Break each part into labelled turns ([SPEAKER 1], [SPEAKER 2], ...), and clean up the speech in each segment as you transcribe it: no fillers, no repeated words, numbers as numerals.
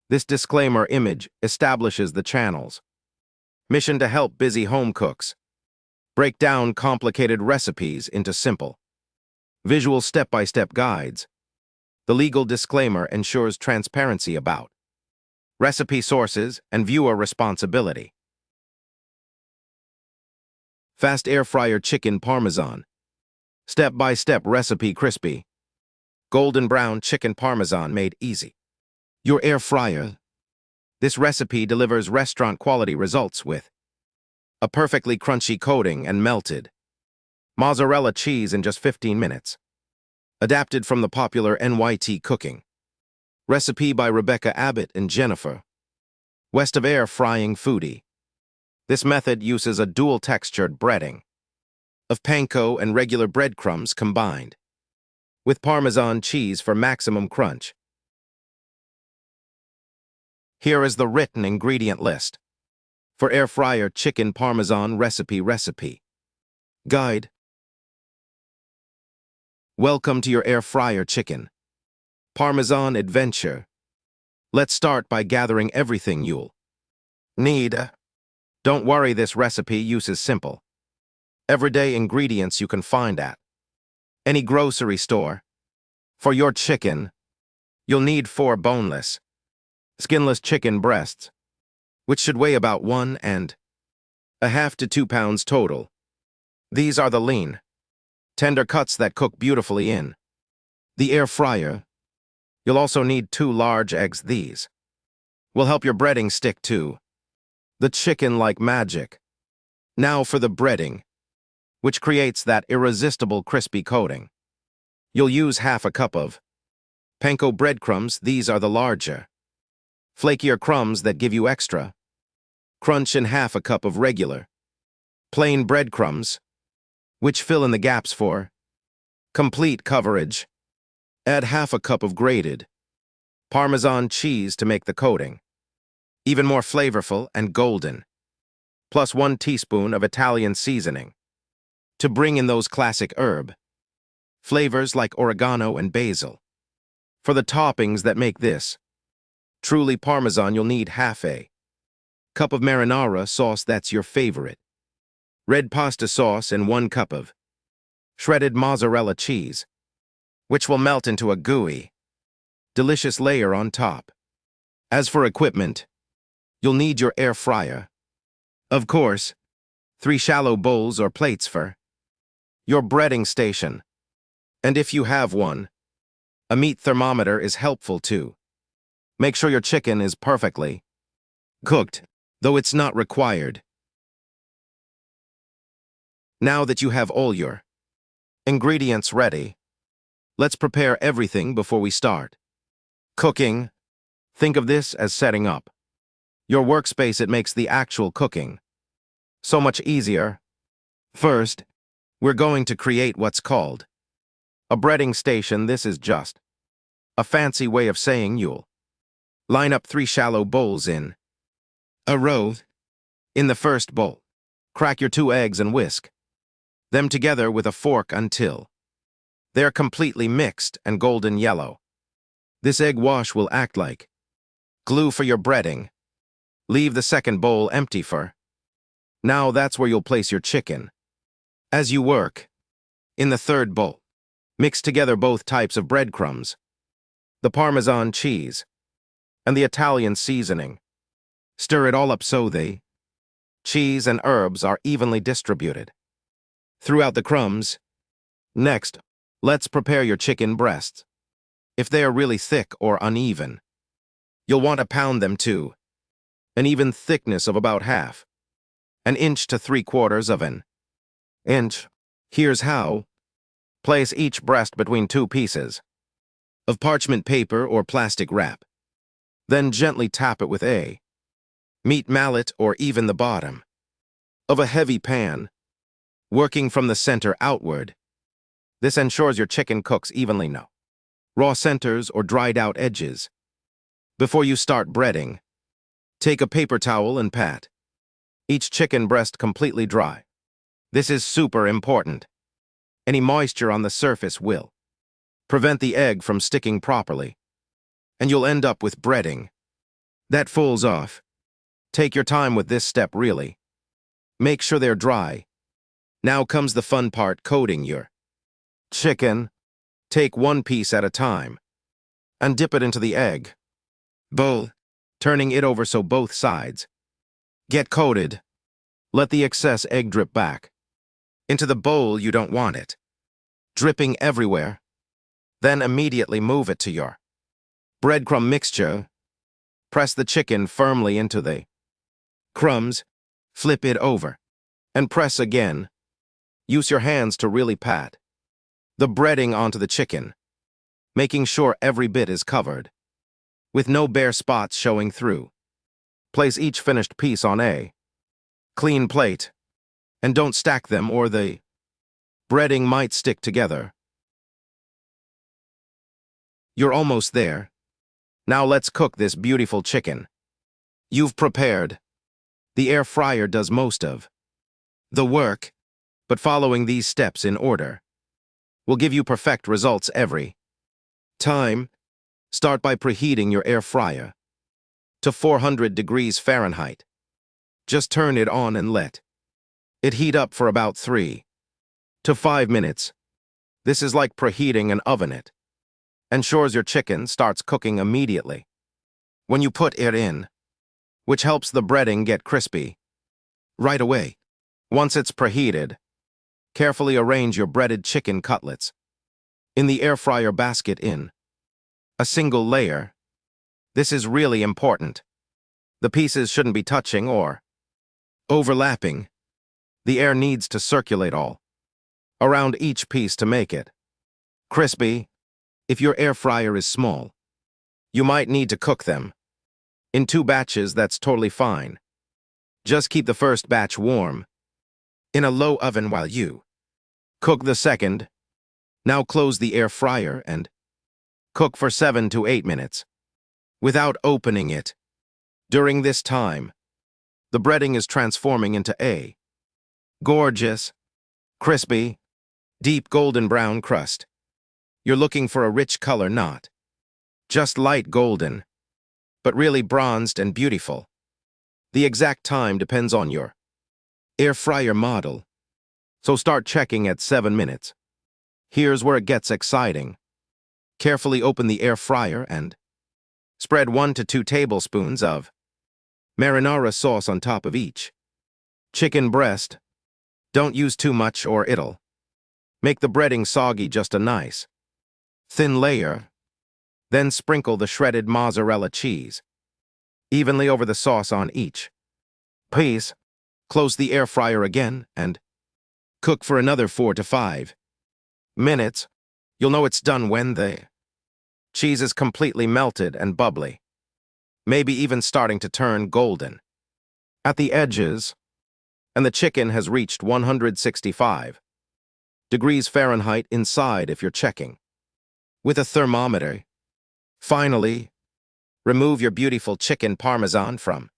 [SPEAKER 1] This disclaimer image establishes the channel's mission to help busy home cooks break down complicated recipes into simple, visual step-by-step guides. The legal disclaimer ensures transparency about recipe sources and viewer responsibility. Fast air fryer chicken Parmesan. Step-by-step recipe crispy, golden brown chicken Parmesan made easy. Your air fryer. This recipe delivers restaurant-quality results with a perfectly crunchy coating and melted mozzarella cheese in just 15 minutes. Adapted from the popular NYT Cooking. Recipe by Rebecca Abbott and Jennifer West of Air Frying Foodie. This method uses a dual-textured breading of panko and regular breadcrumbs combined with Parmesan cheese for maximum crunch. Here is the written ingredient list for air fryer chicken Parmesan recipe guide. Welcome to your air fryer chicken Parmesan adventure. Let's start by gathering everything you'll need. Don't worry, this recipe uses simple, everyday ingredients you can find at any grocery store. For your chicken, you'll need 4 boneless, skinless chicken breasts, which should weigh about 1.5 to 2 pounds total. These are the lean, tender cuts that cook beautifully in the air fryer. You'll also need 2 large eggs. These will help your breading stick to the chicken like magic. Now for the breading, which creates that irresistible crispy coating. You'll use 1/2 cup of panko breadcrumbs. These are the larger, flakier crumbs that give you extra crunch, and 1/2 cup of regular, plain breadcrumbs, which fill in the gaps for complete coverage. Add 1/2 cup of grated Parmesan cheese to make the coating even more flavorful and golden, plus 1 teaspoon of Italian seasoning to bring in those classic herb flavors like oregano and basil. For the toppings that make this truly Parmesan, you'll need 1/2 cup of marinara sauce, that's your favorite red pasta sauce, and 1 cup of shredded mozzarella cheese, which will melt into a gooey, delicious layer on top. As for equipment, you'll need your air fryer. Of course, 3 shallow bowls or plates for your breading station. And if you have one, a meat thermometer is helpful too. Make sure your chicken is perfectly cooked, though it's not required. Now that you have all your ingredients ready, let's prepare everything before we start cooking. Think of this as setting up your workspace. It makes the actual cooking so much easier. First, we're going to create what's called a breading station. This is just a fancy way of saying you'll line up 3 shallow bowls in a row. In the first bowl, crack your 2 eggs and whisk them together with a fork until they're completely mixed and golden yellow. This egg wash will act like glue for your breading. Leave the second bowl empty for now. That's where you'll place your chicken. As you work, in the third bowl, mix together both types of breadcrumbs, the Parmesan cheese, and the Italian seasoning. Stir it all up so the cheese and herbs are evenly distributed throughout the crumbs. Next, let's prepare your chicken breasts. If they are really thick or uneven, you'll want to pound them to an even thickness of about 1/2 inch to 3/4 inch. Here's how. Place each breast between 2 pieces of parchment paper or plastic wrap. Then gently tap it with a meat mallet or even the bottom of a heavy pan, working from the center outward. This ensures your chicken cooks evenly. No raw centers or dried out edges. Before you start breading, take a paper towel and pat each chicken breast completely dry. This is super important. Any moisture on the surface will prevent the egg from sticking properly, and you'll end up with breading That falls off. Take your time with this step, really. Make sure they're dry. Now comes the fun part, coating your chicken. Take one piece at a time and dip it into the egg bowl, turning it over so both sides get coated. Let the excess egg drip back into the bowl. You don't want it dripping everywhere. Then immediately move it to your breadcrumb mixture. Press the chicken firmly into the crumbs, flip it over, and press again. Use your hands to really pat the breading onto the chicken, making sure every bit is covered, with no bare spots showing through. Place each finished piece on a clean plate, and don't stack them or the breading might stick together. You're almost there. Now let's cook this beautiful chicken you've prepared. The air fryer does most of the work, but following these steps in order will give you perfect results every time. Start by preheating your air fryer to 400 degrees Fahrenheit. Just turn it on and let it heat up for about 3 to 5 minutes. This is like preheating an oven. It ensures your chicken starts cooking immediately when you put it in, which helps the breading get crispy right away. Once it's preheated, carefully arrange your breaded chicken cutlets in the air fryer basket in a single layer. This is really important. The pieces shouldn't be touching or overlapping. The air needs to circulate all around each piece to make it crispy. If your air fryer is small, you might need to cook them in 2 batches. That's totally fine. Just keep the first batch warm in a low oven while you cook the second. Now close the air fryer and cook for 7 to 8 minutes without opening it. During this time, the breading is transforming into a gorgeous, crispy, deep golden brown crust. You're looking for a rich color, not just light golden, but really bronzed and beautiful. The exact time depends on your air fryer model, so start checking at 7 minutes. Here's where it gets exciting. Carefully open the air fryer and spread 1 to 2 tablespoons of marinara sauce on top of each chicken breast. Don't use too much or it'll make the breading soggy. Just a nice thin layer. Then sprinkle the shredded mozzarella cheese evenly over the sauce on each piece. Close the air fryer again and cook for another 4 to 5 minutes. You'll know it's done when the cheese is completely melted and bubbly, maybe even starting to turn golden at the edges, and the chicken has reached 165 degrees Fahrenheit inside if you're checking with a thermometer. Finally, remove your beautiful chicken Parmesan from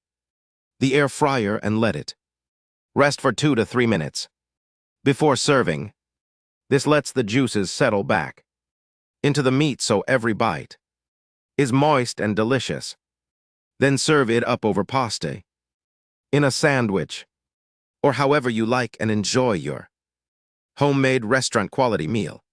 [SPEAKER 1] the air fryer and let it rest for 2 to 3 minutes before serving. This lets the juices settle back into the meat so every bite is moist and delicious. Then serve it up over pasta, in a sandwich, or however you like and enjoy your homemade restaurant quality meal.